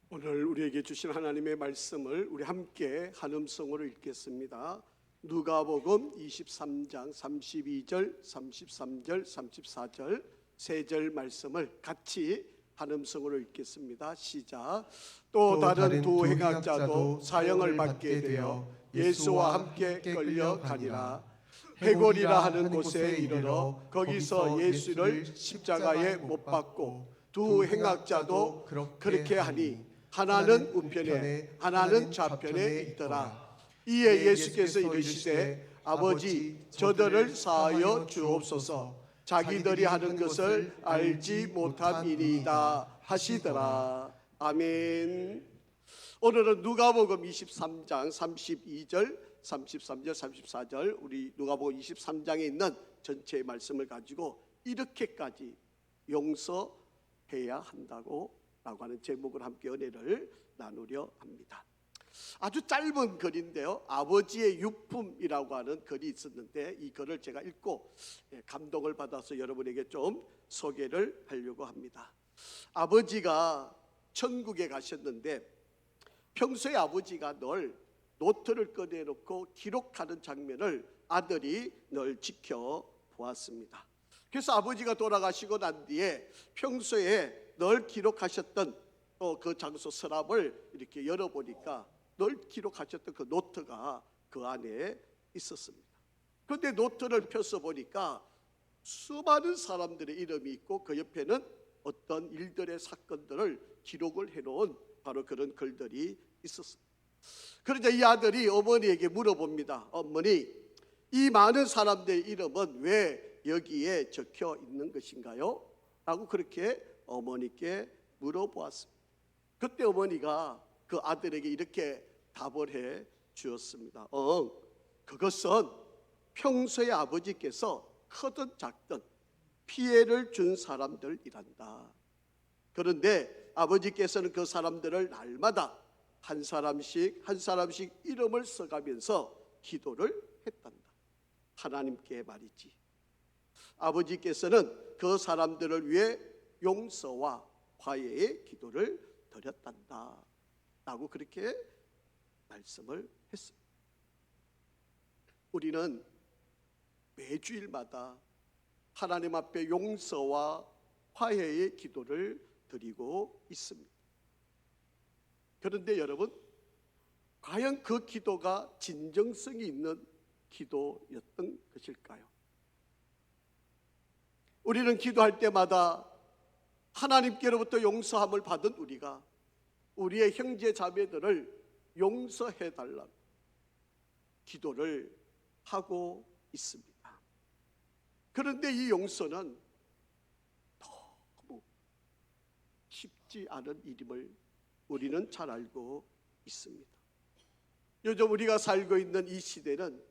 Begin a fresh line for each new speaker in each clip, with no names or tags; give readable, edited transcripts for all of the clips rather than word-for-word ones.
오늘 우리에게 주신 하나님의 말씀을 우리 함께 한 음성으로 읽겠습니다. 누가복음 23장 32절, 33절, 34절 세 절 말씀을 같이 한 음성으로 읽겠습니다. 시작. 또 다른 두 행악자도 사형을 받게 되어 예수와 함께 끌려가니라. 회골이라 하는 곳에 이르러 거기서 예수를 십자가에 못 박고 두 행악자도 그렇게 하니 하나는 우편에 하나는 좌편에 있더라. 이에 예수께서 이르시되 아버지 저들을 사하여 주옵소서. 자기들이 하는 것을 알지 못함이니이다 하시더라. 아멘. 오늘은 누가복음 23장 32절 33절 34절 우리 누가복음 23장에 있는 전체의 말씀을 가지고 이렇게까지 용서해야 한다고 라고 하는 제목을 함께 은혜를 나누려 합니다. 아주 짧은 글인데요, 아버지의 유품이라고 하는 글이 있었는데 이 글을 제가 읽고 감동을 받아서 여러분에게 좀 소개를 하려고 합니다. 아버지가 천국에 가셨는데 평소에 아버지가 늘 노트를 꺼내놓고 기록하는 장면을 아들이 늘 지켜보았습니다. 그래서 아버지가 돌아가시고 난 뒤에 평소에 늘 기록하셨던 그 장소 서랍을 이렇게 열어보니까 늘 기록하셨던 그 노트가 그 안에 있었습니다. 그런데 노트를 펴서 보니까 수많은 사람들의 이름이 있고 그 옆에는 어떤 일들의 사건들을 기록을 해놓은 바로 그런 글들이 있었습니다. 그러자 이 아들이 어머니에게 물어봅니다. 어머니, 이 많은 사람들의 이름은 왜 여기에 적혀 있는 것인가요? 라고 그렇게 어머니께 물어보았습니다. 그때 어머니가 그 아들에게 이렇게 답을 해 주었습니다. 그것은 평소에 아버지께서 크든 작든 피해를 준 사람들이란다. 그런데 아버지께서는 그 사람들을 날마다 한 사람씩 이름을 써가면서 기도를 했단다. 하나님께 말이지. 아버지께서는 그 사람들을 위해 용서와 화해의 기도를 드렸단다 라고 그렇게 말씀을 했습니다. 우리는 매주일마다 하나님 앞에 용서와 화해의 기도를 드리고 있습니다. 그런데 여러분, 과연 그 기도가 진정성이 있는 기도였던 것일까요? 우리는 기도할 때마다 하나님께로부터 용서함을 받은 우리가 우리의 형제 자매들을 용서해 달라고 기도를 하고 있습니다. 그런데 이 용서는 너무 쉽지 않은 일임을 우리는 잘 알고 있습니다. 요즘 우리가 살고 있는 이 시대는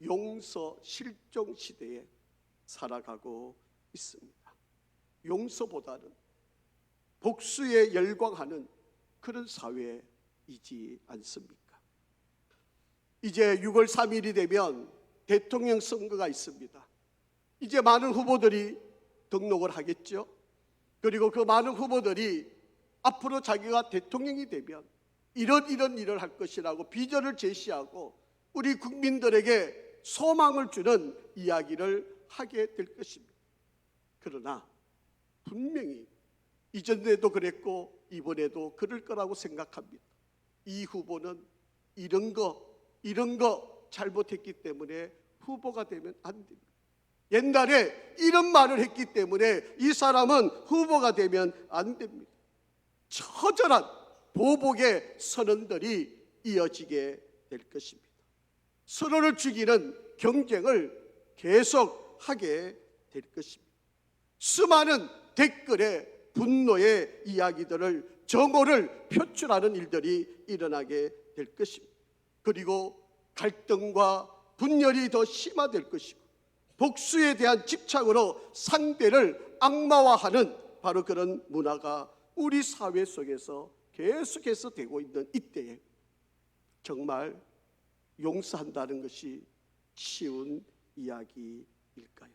용서 실종 시대에 살아가고 있습니다. 용서보다는 복수에 열광하는 그런 사회이지 않습니까? 이제 6월 3일이 되면 대통령 선거가 있습니다. 이제 많은 후보들이 등록을 하겠죠. 그리고 그 많은 후보들이 앞으로 자기가 대통령이 되면 이런 일을 할 것이라고 비전을 제시하고 우리 국민들에게 소망을 주는 이야기를 하게 될 것입니다. 그러나 분명히 이전에도 그랬고 이번에도 그럴 거라고 생각합니다. 이 후보는 이런 거 잘못했기 때문에 후보가 되면 안 됩니다. 옛날에 이런 말을 했기 때문에 이 사람은 후보가 되면 안 됩니다. 처절한 보복의 선언들이 이어지게 될 것입니다. 서로를 죽이는 경쟁을 계속하게 될 것입니다. 수많은 댓글에 분노의 이야기들을 정오를 표출하는 일들이 일어나게 될 것입니다. 그리고 갈등과 분열이 더 심화될 것이고 복수에 대한 집착으로 상대를 악마화하는 바로 그런 문화가 우리 사회 속에서 계속해서 되고 있는 이때에 정말 용서한다는 것이 쉬운 이야기일까요?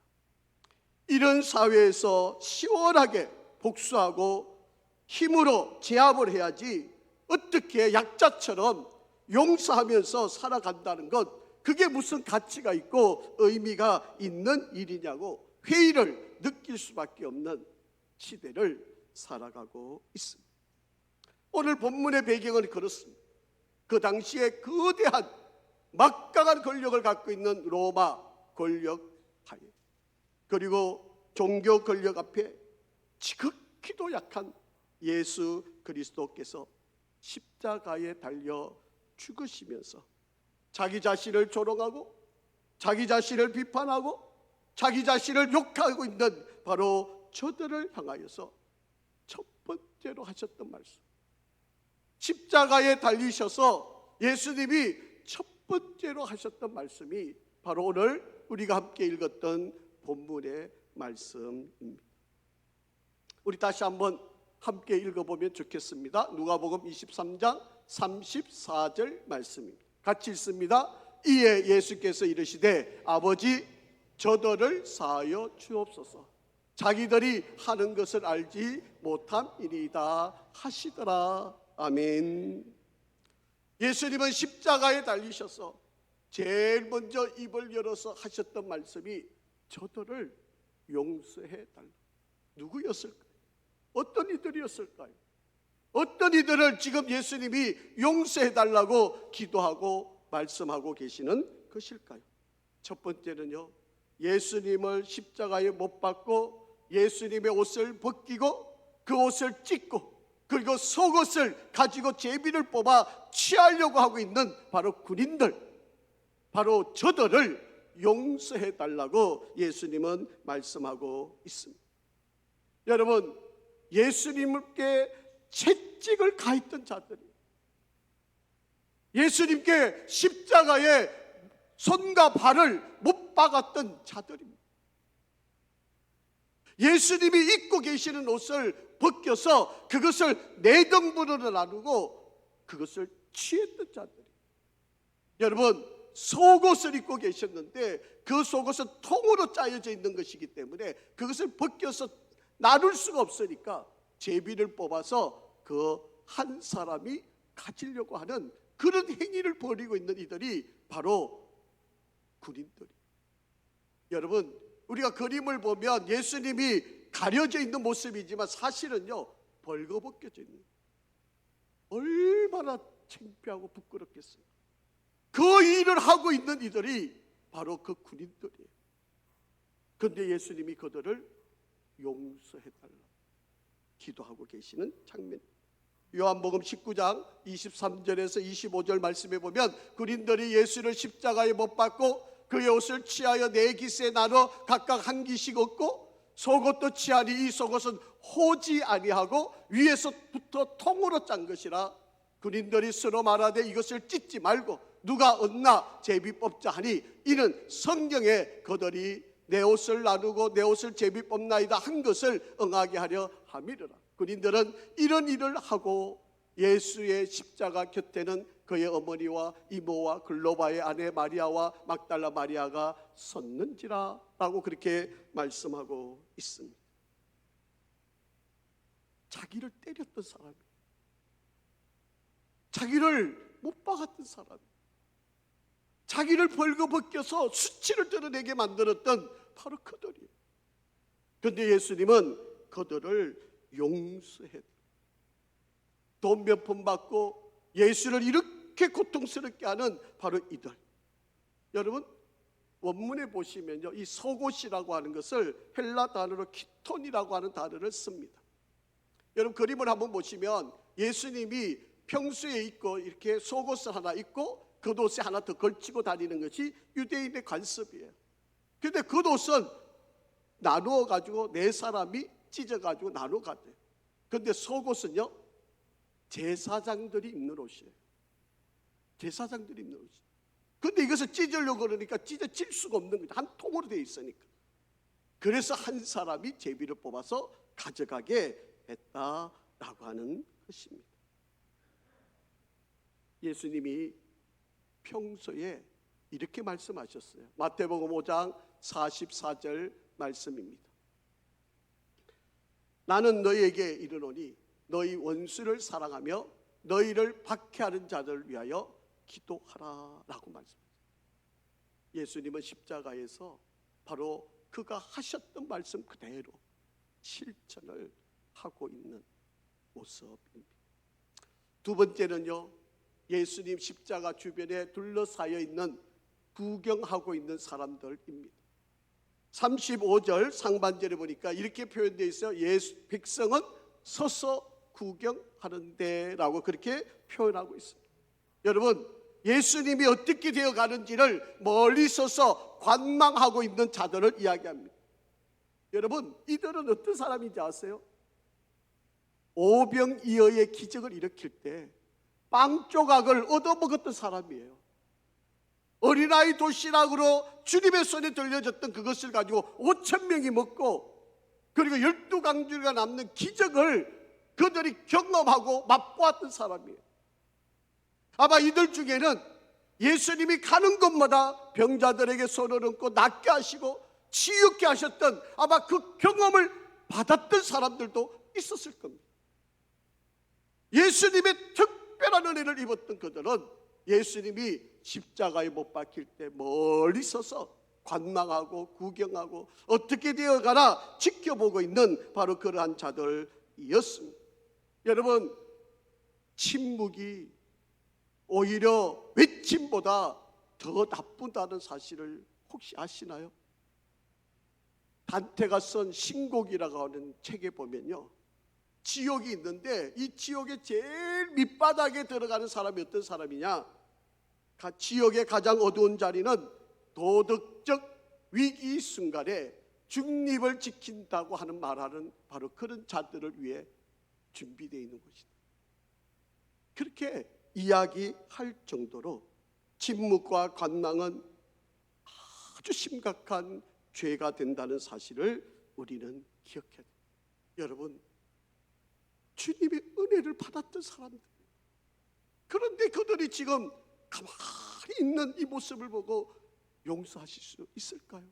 이런 사회에서 시원하게 복수하고 힘으로 제압을 해야지 어떻게 약자처럼 용서하면서 살아간다는 것, 그게 무슨 가치가 있고 의미가 있는 일이냐고 회의를 느낄 수밖에 없는 시대를 살아가고 있습니다. 오늘 본문의 배경은 그렇습니다. 그 당시에 거대한 막강한 권력을 갖고 있는 로마 권력 하에, 그리고 종교 권력 앞에 지극히도 약한 예수 그리스도께서 십자가에 달려 죽으시면서 자기 자신을 조롱하고 자기 자신을 비판하고 자기 자신을 욕하고 있는 바로 저들을 향하여서 첫 번째로 하셨던 말씀, 십자가에 달리셔서 예수님이 첫 번째로 하셨던 말씀이 바로 오늘 우리가 함께 읽었던 본문의 말씀입니다. 우리 다시 한번 함께 읽어보면 좋겠습니다. 누가복음 23장 34절 말씀입니다. 같이 읽습니다. 이에 예수께서 이르시되 아버지 저들을 사하여 주옵소서, 자기들이 하는 것을 알지 못함이니이다 하시더라. 아멘. 예수님은 십자가에 달리셔서 제일 먼저 입을 열어서 하셨던 말씀이 저들을 용서해 달라. 누구였을까요? 어떤 이들이었을까요? 어떤 이들을 지금 예수님이 용서해 달라고 기도하고 말씀하고 계시는 것일까요? 첫 번째는요, 예수님을 십자가에 못 박고 예수님의 옷을 벗기고 그 옷을 찢고 그리고 속옷을 가지고 제비를 뽑아 취하려고 하고 있는 바로 군인들, 바로 저들을 용서해 달라고 예수님은 말씀하고 있습니다. 여러분, 예수님께 채찍을 가했던 자들이, 예수님께 십자가에 손과 발을 못 박았던 자들입니다. 예수님이 입고 계시는 옷을 벗겨서 그것을 네 등분으로 나누고 그것을 취했던 자들이, 여러분, 속옷을 입고 계셨는데 그 속옷은 통으로 짜여져 있는 것이기 때문에 그것을 벗겨서 나눌 수가 없으니까 제비를 뽑아서 그 한 사람이 가지려고 하는 그런 행위를 벌이고 있는 이들이 바로 군인들이. 여러분, 우리가 그림을 보면 예수님이 가려져 있는 모습이지만 사실은요 벌거벗겨져 있는, 얼마나 창피하고 부끄럽겠어요. 그 일을 하고 있는 이들이 바로 그 군인들이에요. 그런데 예수님이 그들을 용서해달라 기도하고 계시는 장면. 요한복음 19장 23절에서 25절 말씀에 보면 군인들이 예수를 십자가에 못 박고 그의 옷을 취하여 네 깃에 나눠 각각 한 깃씩 얻고 속옷도 취하니 이 속옷은 호지 아니하고 위에서부터 통으로 짠 것이라. 군인들이 서로 말하되 이것을 찢지 말고 누가 얻나 제비 뽑자 하니 이는 성경에 그들이 내 옷을 나누고 내 옷을 제비 뽑나이다 한 것을 응하게 하려 함이르라. 군인들은 이런 일을 하고 예수의 십자가 곁에는 그의 어머니와 이모와 글로바의 아내 마리아와 막달라 마리아가 섰는지라 라고 그렇게 말씀하고 있습니다. 자기를 때렸던 사람이, 자기를 못 박았던 사람이, 자기를 벌거벗겨서 수치를 드러내게 만들었던 바로 그들이에요. 그런데 예수님은 그들을 용서해, 돈 몇 푼 받고 예수를 이렇게 고통스럽게 하는 바로 이들. 여러분, 원문에 보시면요, 이 속옷이라고 하는 것을 헬라 단어로 키톤이라고 하는 단어를 씁니다. 여러분, 그림을 한번 보시면 예수님이 평소에 입고 이렇게 속옷을 하나 입고 겉옷에 하나 더 걸치고 다니는 것이 유대인의 관습이에요. 그런데 겉옷은 나누어 가지고 네 사람이 찢어 가지고 나누어 갔대요. 그런데 속옷은요 제사장들이 입는 옷이에요. 제사장들이 입는 옷이에요. 그런데 이것을 찢으려고 그러니까 찢어질 수가 없는 거죠. 한 통으로 되어 있으니까. 그래서 한 사람이 제비를 뽑아서 가져가게 했다라고 하는 것입니다. 예수님이 평소에 이렇게 말씀하셨어요. 마태복음 5장 44절 말씀입니다. 나는 너희에게 이르노니 너희 원수를 사랑하며 너희를 박해하는 자들을 위하여 기도하라라고 말씀합니다. 예수님은 십자가에서 바로 그가 하셨던 말씀 그대로 실천을 하고 있는 모습입니다. 두 번째는요, 예수님 십자가 주변에 둘러싸여 있는 구경하고 있는 사람들입니다. 35절 상반절에 보니까 이렇게 표현되어 있어요. 백성은 서서 구경하는데 라고 그렇게 표현하고 있습니다. 여러분, 예수님이 어떻게 되어 가는지를 멀리 서서 관망하고 있는 자들을 이야기합니다. 여러분, 이들은 어떤 사람인지 아세요? 오병이어의 기적을 일으킬 때 빵 조각을 얻어먹었던 사람이에요. 어린아이 도시락으로 주님의 손에 들려졌던 그것을 가지고 5,000명이 먹고, 그리고 12강주가 남는 기적을 그들이 경험하고 맛보았던 사람이에요. 아마 이들 중에는 예수님이 가는 곳마다 병자들에게 손을 얹고 낫게 하시고 치유케 하셨던 아마 그 경험을 받았던 사람들도 있었을 겁니다. 예수님의 특별한 은혜를 입었던 그들은 예수님이 십자가에 못 박힐 때 멀리 서서 관망하고 구경하고 어떻게 되어가나 지켜보고 있는 바로 그러한 자들이었습니다. 여러분, 침묵이 오히려 외침보다 더 나쁘다는 사실을 혹시 아시나요? 단테가 쓴 신곡이라고 하는 책에 보면요, 지옥이 있는데 이 지옥의 제일 밑바닥에 들어가는 사람이 어떤 사람이냐, 지옥의 가장 어두운 자리는 도덕적 위기 순간에 중립을 지킨다고 하는 말하는 바로 그런 자들을 위해 준비되어 있는 곳이다. 그렇게 이야기할 정도로 침묵과 관망은 아주 심각한 죄가 된다는 사실을 우리는 기억해야 됩니다. 여러분, 주님의 은혜를 받았던 사람들, 그런데 그들이 지금 가만히 있는 이 모습을 보고 용서하실 수 있을까요?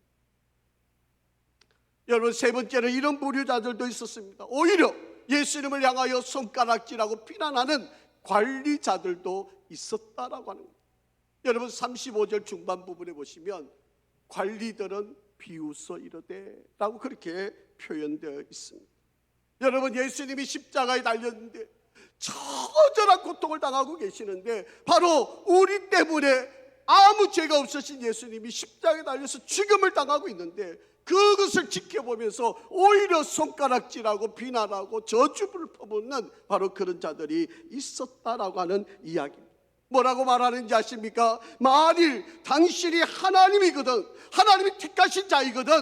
여러분, 세 번째는 이런 부류자들도 있었습니다. 오히려 예수님을 향하여 손가락질하고 비난하는 관리자들도 있었다라고 하는 겁니다. 여러분, 35절 중반 부분에 보시면 관리들은 비웃어 이르되 라고 그렇게 표현되어 있습니다. 여러분, 예수님이 십자가에 달렸는데 처절한 고통을 당하고 계시는데 바로 우리 때문에 아무 죄가 없으신 예수님이 십자가에 달려서 죽음을 당하고 있는데 그것을 지켜보면서 오히려 손가락질하고 비난하고 저주를 퍼붓는 바로 그런 자들이 있었다라고 하는 이야기입니다. 뭐라고 말하는지 아십니까? 만일 당신이 하나님이거든, 하나님이 택하신 자이거든,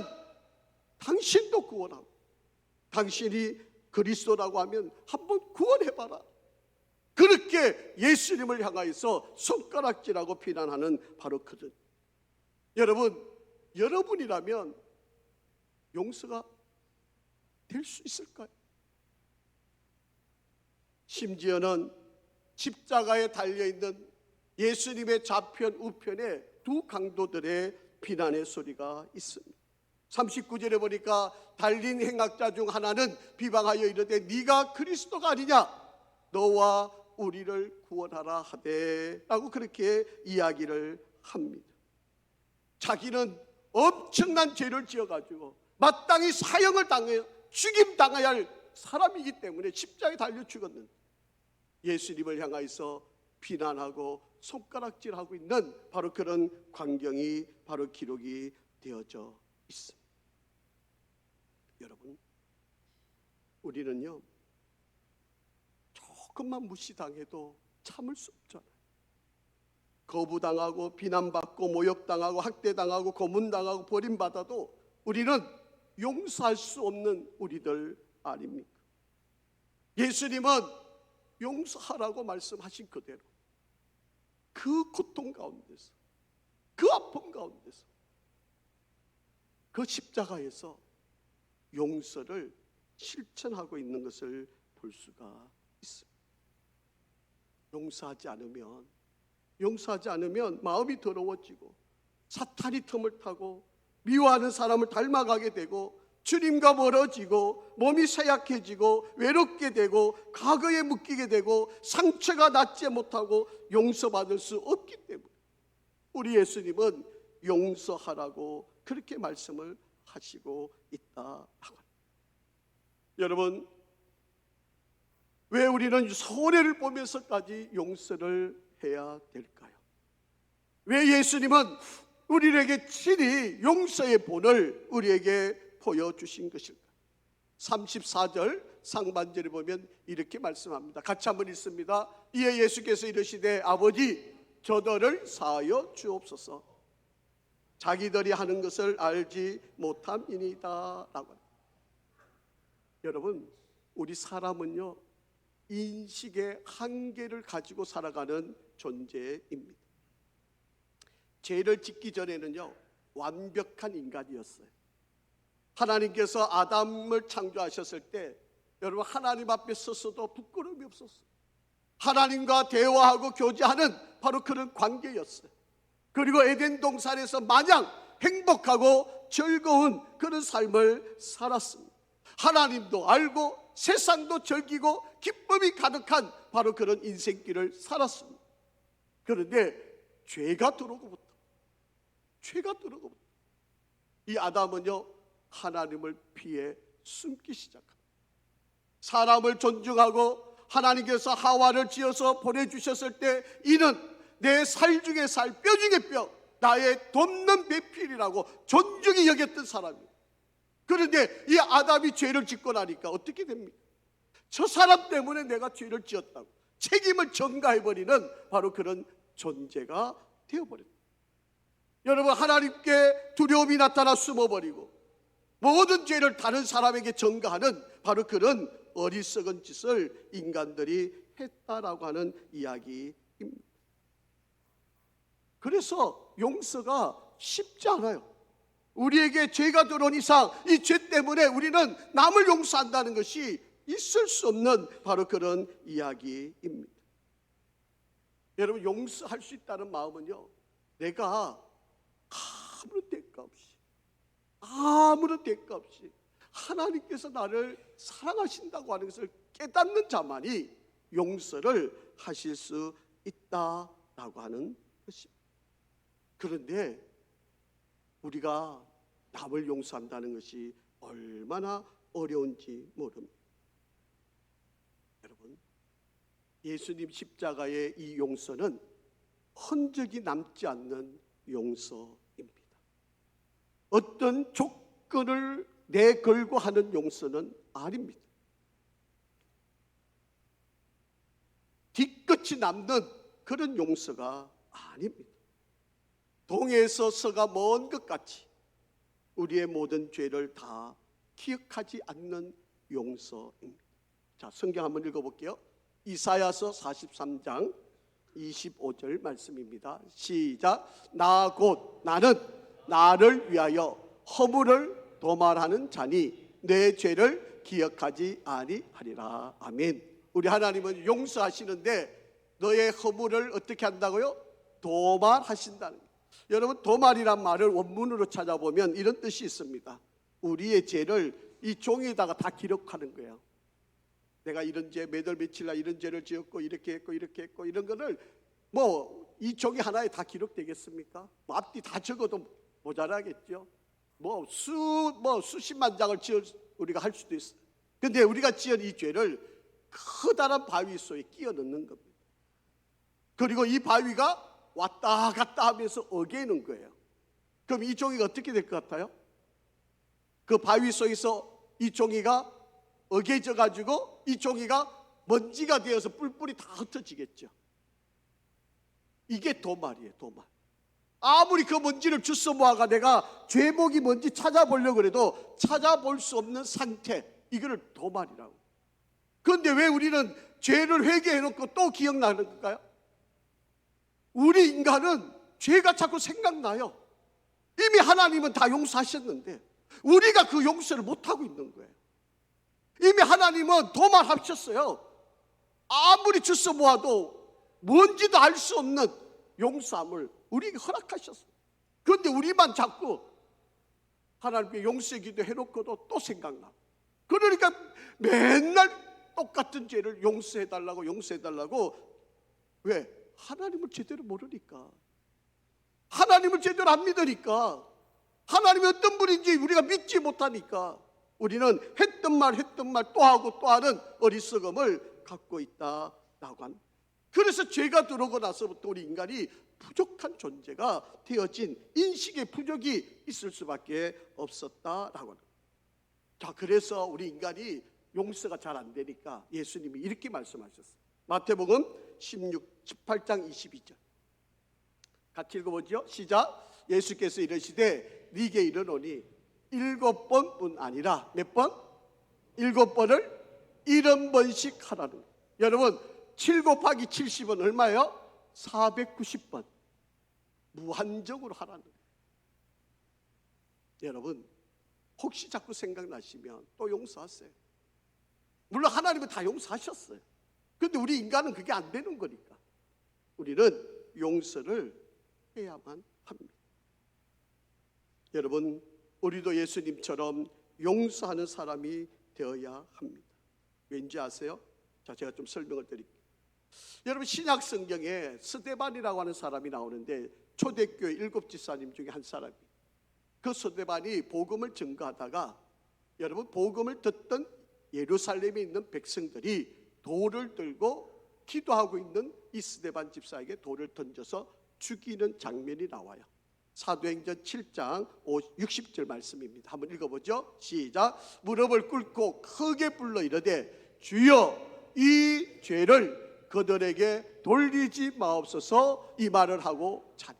당신도 구원하고, 당신이 그리스도라고 하면 한번 구원해봐라. 그렇게 예수님을 향하여서 손가락질하고 비난하는 바로 그들. 여러분, 여러분이라면 용서가 될 수 있을까요? 심지어는 십자가에 달려있는 예수님의 좌편 우편에 두 강도들의 비난의 소리가 있습니다. 39절에 보니까 달린 행악자 중 하나는 비방하여 이르되 네가 그리스도가 아니냐, 너와 우리를 구원하라 하되 라고 그렇게 이야기를 합니다. 자기는 엄청난 죄를 지어가지고 마땅히 사형을 당해 죽임당해야 할 사람이기 때문에 십자가에 달려 죽었는데 예수님을 향하여서 비난하고 손가락질하고 있는 바로 그런 광경이 바로 기록이 되어져 있습니다. 여러분, 우리는요, 조금만 무시당해도 참을 수 없잖아요. 거부당하고 비난받고 모욕당하고 학대당하고 고문당하고 버림받아도 우리는 용서할 수 없는 우리들 아닙니까? 예수님은 용서하라고 말씀하신 그대로 그 고통 가운데서, 그 아픔 가운데서, 그 십자가에서 용서를 실천하고 있는 것을 볼 수가 있습니다. 용서하지 않으면 마음이 더러워지고 사탄이 틈을 타고 미워하는 사람을 닮아가게 되고 주님과 멀어지고 몸이 쇠약해지고 외롭게 되고 과거에 묶이게 되고 상처가 낫지 못하고 용서받을 수 없기 때문에 우리 예수님은 용서하라고 그렇게 말씀을 하시고 있다라고 합니다. 여러분, 왜 우리는 손해를 보면서까지 용서를 해야 될까요? 왜 예수님은 우리에게 친히 용서의 본을 우리에게 보여주신 것일까? 34절 상반절에 보면 이렇게 말씀합니다. 같이 한번 읽습니다. 이에 예수께서 이르시되 아버지 저들을 사하여 주옵소서 자기들이 하는 것을 알지 못함이니이다 라고 합니다. 여러분, 우리 사람은요 인식의 한계를 가지고 살아가는 존재입니다. 죄를 짓기 전에는요 완벽한 인간이었어요. 하나님께서 아담을 창조하셨을 때 여러분 하나님 앞에 서서도 부끄러움이 없었어요. 하나님과 대화하고 교제하는 바로 그런 관계였어요. 그리고 에덴 동산에서 마냥 행복하고 즐거운 그런 삶을 살았습니다. 하나님도 알고 세상도 즐기고 기쁨이 가득한 바로 그런 인생길을 살았습니다. 그런데 죄가 들어오고부터 이 아담은요 하나님을 피해 숨기 시작합니다. 사람을 존중하고 하나님께서 하와를 지어서 보내주셨을 때 이는 내 살 중에 살, 뼈 중에 뼈, 나의 돕는 배필이라고 존중히 여겼던 사람이에요. 그런데 이 아담이 죄를 짓고 나니까 어떻게 됩니까? 저 사람 때문에 내가 죄를 지었다고 책임을 전가해버리는 바로 그런 존재가 되어버립니다. 여러분, 하나님께 두려움이 나타나 숨어버리고 모든 죄를 다른 사람에게 전가하는 바로 그런 어리석은 짓을 인간들이 했다라고 하는 이야기입니다. 그래서 용서가 쉽지 않아요. 우리에게 죄가 들어온 이상 이 죄 때문에 우리는 남을 용서한다는 것이 있을 수 없는 바로 그런 이야기입니다. 여러분, 용서할 수 있다는 마음은요 내가 아무런 대가 없이 하나님께서 나를 사랑하신다고 하는 것을 깨닫는 자만이 용서를 하실 수 있다라고 하는 것입니다. 그런데 우리가 남을 용서한다는 것이 얼마나 어려운지 모릅니다. 여러분, 예수님 십자가의 이 용서는 흔적이 남지 않는 용서입니다. 어떤 조건을 내걸고 하는 용서는 아닙니다. 뒤끝이 남는 그런 용서가 아닙니다. 동에서 서가 먼 것 같이 우리의 모든 죄를 다 기억하지 않는 용서입니다. 자, 성경 한번 읽어볼게요. 이사야서 43장 25절 말씀입니다. 시작. 나 곧 나는 나를 위하여 허물을 도말하는 자니 내 죄를 기억하지 아니하리라. 아멘. 우리 하나님은 용서하시는데 너의 허물을 어떻게 한다고요? 도말하신다는 거예요. 여러분, 도말이란 말을 원문으로 찾아보면 이런 뜻이 있습니다. 우리의 죄를 이 종이에다가 다 기록하는 거예요. 내가 이런 죄, 몇 월 며칠 날 이런 죄를 지었고 이렇게 했고 이런 거를 이 종이 하나에 다 기록되겠습니까? 앞뒤 다 적어도 모자라겠죠. 수십만 장을 지어 우리가 할 수도 있어요. 근데 우리가 지은 이 죄를 커다란 바위 속에 끼워 넣는 겁니다. 그리고 이 바위가 왔다 갔다 하면서 어개는 거예요. 그럼 이 종이가 어떻게 될 것 같아요? 그 바위 속에서 이 종이가 어개져 가지고 이 종이가 먼지가 되어서 뿔뿔이 다 흩어지겠죠. 이게 도말이에요. 도말. 아무리 그 먼지를 주워 모아가 내가 죄목이 뭔지 찾아보려고 해도 찾아볼 수 없는 상태, 이거를 도말이라고. 그런데 왜 우리는 죄를 회개해놓고 또 기억나는 걸까요? 우리 인간은 죄가 자꾸 생각나요. 이미 하나님은 다 용서하셨는데 우리가 그 용서를 못하고 있는 거예요. 이미 하나님은 도말하셨어요. 아무리 주워 모아도 뭔지도 알 수 없는 용서함을 우리에게 허락하셨어요. 그런데 우리만 자꾸 하나님께 용서 기도해놓고도 또 생각나. 그러니까 맨날 똑같은 죄를 용서해달라고 용서해달라고. 왜? 하나님을 제대로 모르니까, 하나님을 제대로 안 믿으니까, 하나님이 어떤 분인지 우리가 믿지 못하니까 우리는 했던 말 또 하고 또 하는 어리석음을 갖고 있다라고 합니다. 그래서 죄가 들어오고 나서부터 우리 인간이 부족한 존재가 되어진, 인식의 부족이 있을 수밖에 없었다라고 합니다. 자, 그래서 우리 인간이 용서가 잘 안 되니까 예수님이 이렇게 말씀하셨어요. 마태복음 18장 22절 같이 읽어보죠. 시작. 예수께서 이르시되 네게 이르노니 7번뿐 아니라 몇 번? 7번을 70번씩 하라는 거예요. 여러분 7 곱하기 70은 얼마예요? 490번 무한정으로 하라는 거예요. 여러분 혹시 자꾸 생각나시면 또 용서하세요. 물론 하나님은 다 용서하셨어요. 그런데 우리 인간은 그게 안 되는 거니까 우리는 용서를 해야만 합니다. 여러분 우리도 예수님처럼 용서하는 사람이 되어야 합니다. 왠지 아세요? 자, 제가 좀 설명을 드릴게요. 여러분 신약 성경에 스데반이라고 하는 사람이 나오는데 초대교회 7지사님 중에 한 사람이, 그 스데반이 복음을 전가하다가 여러분 복음을 듣던 예루살렘에 있는 백성들이 돌을 들고 기도하고 있는 이 스데반 집사에게 돌을 던져서 죽이는 장면이 나와요. 사도행전 7장 60절 말씀입니다. 한번 읽어보죠. 시작. 무릎을 꿇고 크게 불러 이르되 주여 이 죄를 그들에게 돌리지 마옵소서, 이 말을 하고 찬.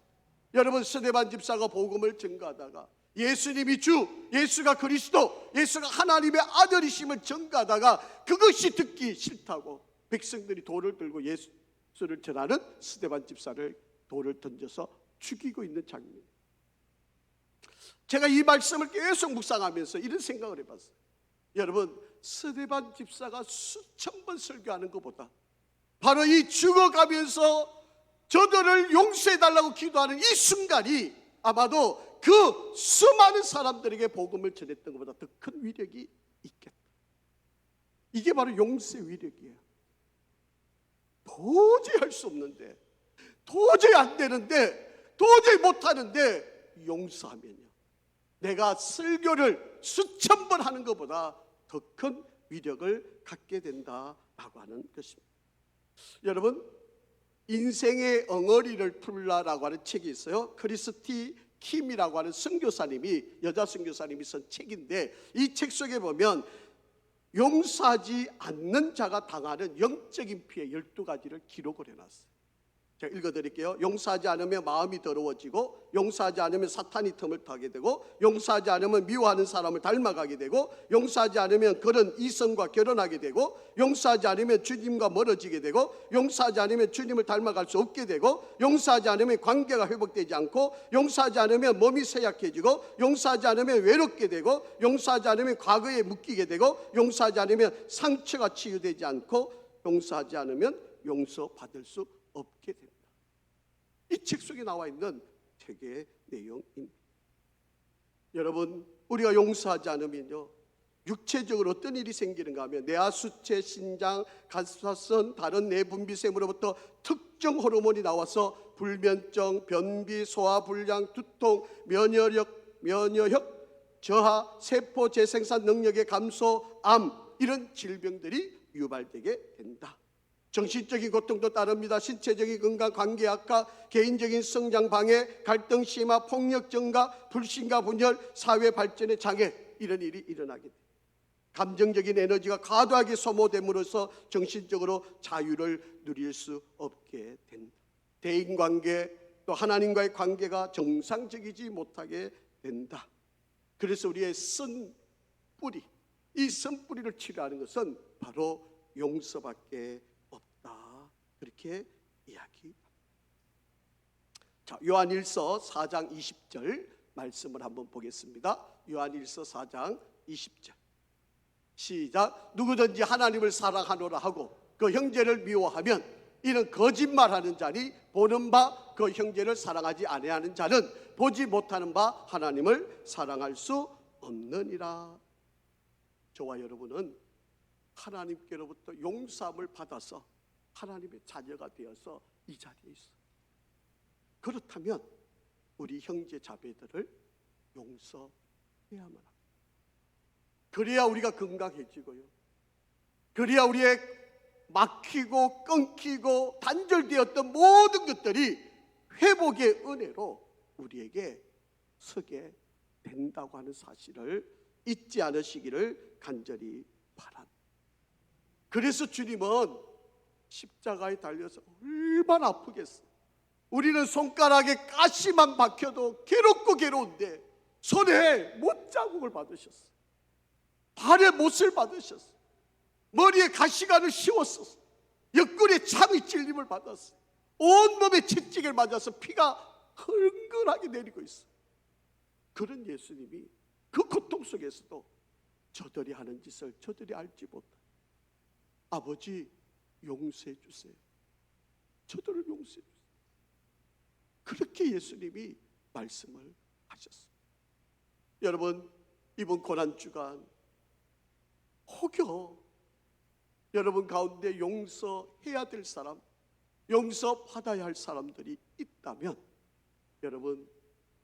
여러분 스데반 집사가 복음을 전가하다가 예수님이 주, 예수가 그리스도, 예수가 하나님의 아들이심을 전가하다가 그것이 듣기 싫다고 백성들이 돌을 들고 예수를 전하는 스데반 집사를 돌을 던져서 죽이고 있는 장면. 제가 이 말씀을 계속 묵상하면서 이런 생각을 해봤어요. 여러분 스데반 집사가 수천 번 설교하는 것보다 바로 이 죽어가면서 저들을 용서해달라고 기도하는 이 순간이 아마도 그 수많은 사람들에게 복음을 전했던 것보다 더 큰 위력이 있겠다. 이게 바로 용서의 위력이에요. 도저히 할 수 없는데, 도저히 안 되는데, 도저히 못하는데 용서하면요, 내가 설교를 수천 번 하는 것보다 더 큰 위력을 갖게 된다라고 하는 것입니다. 여러분 인생의 엉어리를 풀라라고 하는 책이 있어요. 크리스티 킴이라고 하는 선교사님이, 여자 선교사님이 쓴 책인데 이 책 속에 보면 용서하지 않는 자가 당하는 영적인 피해 12가지를 기록을 해놨어요. 제가 읽어드릴게요. 용서하지 않으면 마음이 더러워지고, 용서하지 않으면 사탄이 틈을 타게 되고, 용서하지 않으면 미워하는 사람을 닮아가게 되고, 용서하지 않으면 그런 이성과 결혼하게 되고, 용서하지 않으면 주님과 멀어지게 되고, 용서하지 않으면 주님을 닮아갈 수 없게 되고, 용서하지 않으면 관계가 회복되지 않고, 용서하지 않으면 몸이 쇠약해지고, 용서하지 않으면 외롭게 되고, 용서하지 않으면 과거에 묶이게 되고, 용서하지 않으면 상처가 치유되지 않고, 용서하지 않으면 용서받을 수 없게 됩니다. 이 책 속에 나와 있는 책의 내용입니다. 여러분 우리가 용서하지 않으면요, 육체적으로 어떤 일이 생기는가 하면 뇌하수체, 신장, 간사선, 다른 내분비샘으로부터 특정 호르몬이 나와서 불면증, 변비, 소화불량, 두통, 면역력 저하, 세포 재생산 능력의 감소, 암, 이런 질병들이 유발되게 된다. 정신적인 고통도 따릅니다. 신체적인 건강, 관계 악화, 개인적인 성장 방해, 갈등 심화, 폭력 증가, 불신과 분열, 사회 발전의 장애, 이런 일이 일어나게 됩니다. 감정적인 에너지가 과도하게 소모됨으로써 정신적으로 자유를 누릴 수 없게 된다. 대인관계, 또 하나님과의 관계가 정상적이지 못하게 된다. 그래서 우리의 쓴뿌리, 이 쓴뿌리를 치료하는 것은 바로 용서밖에 없다, 그렇게 이야기합니다. 자, 요한일서 4장 20절 말씀을 한번 보겠습니다. 요한일서 4장 20절 시작. 누구든지 하나님을 사랑하노라 하고 그 형제를 미워하면 이는 거짓말하는 자니 보는 바 그 형제를 사랑하지 아니하는 자는 보지 못하는 바 하나님을 사랑할 수 없느니라. 저와 여러분은 하나님께로부터 용서함을 받아서 하나님의 자녀가 되어서 이 자리에 있어. 그렇다면 우리 형제 자매들을 용서해야만 합니다. 그래야 우리가 건강해지고요, 그래야 우리의 막히고 끊기고 단절되었던 모든 것들이 회복의 은혜로 우리에게 서게 된다고 하는 사실을 잊지 않으시기를 간절히 바랍니다. 그래서 주님은 십자가에 달려서 얼마나 아프겠어요. 우리는 손가락에 가시만 박혀도 괴롭고 괴로운데 손에 못자국을 받으셨어요. 발에 못을 받으셨어요. 머리에 가시관을 씌웠었어요. 옆구리에 참이 찔림을 받았어요. 온몸에 채찍을 맞아서 피가 흥건하게 내리고 있어요. 그런 예수님이 그 고통 속에서도 저들이 하는 짓을 저들이 알지 못해요. 아버지 용서해 주세요. 저들을 용서해 주세요. 그렇게 예수님이 말씀을 하셨어요. 여러분, 이번 고난주간 혹여 여러분 가운데 용서해야 될 사람, 용서받아야 할 사람들이 있다면 여러분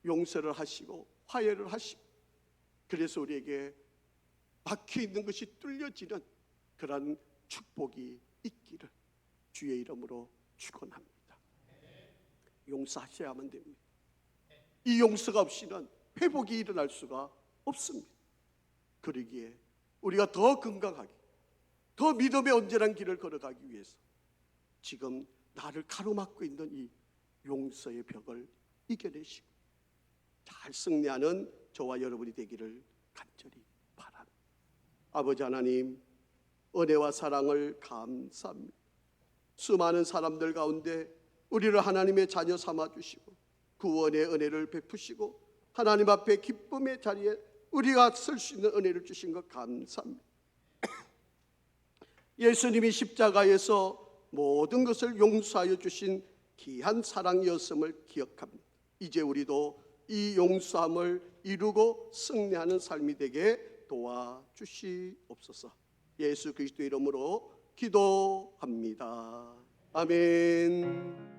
용서를 하시고 화해를 하시고, 그래서 우리에게 막혀있는 것이 뚫려지는 그런 축복이 있기를 주의 이름으로 축원합니다. 용서하셔야만 됩니다. 이 용서가 없이는 회복이 일어날 수가 없습니다. 그러기에 우리가 더 건강하게, 더 믿음의 온전한 길을 걸어가기 위해서 지금 나를 가로막고 있는 이 용서의 벽을 이겨내시고 잘 승리하는 저와 여러분이 되기를 간절히 바랍니다. 아버지 하나님, 은혜와 사랑을 감사합니다. 수많은 사람들 가운데 우리를 하나님의 자녀 삼아주시고 구원의 은혜를 베푸시고 하나님 앞에 기쁨의 자리에 우리가 설 수 있는 은혜를 주신 것 감사합니다. 예수님이 십자가에서 모든 것을 용서하여 주신 귀한 사랑이었음을 기억합니다. 이제 우리도 이 용서함을 이루고 승리하는 삶이 되게 도와주시옵소서. 예수 그리스도 이름으로 기도합니다. 아멘.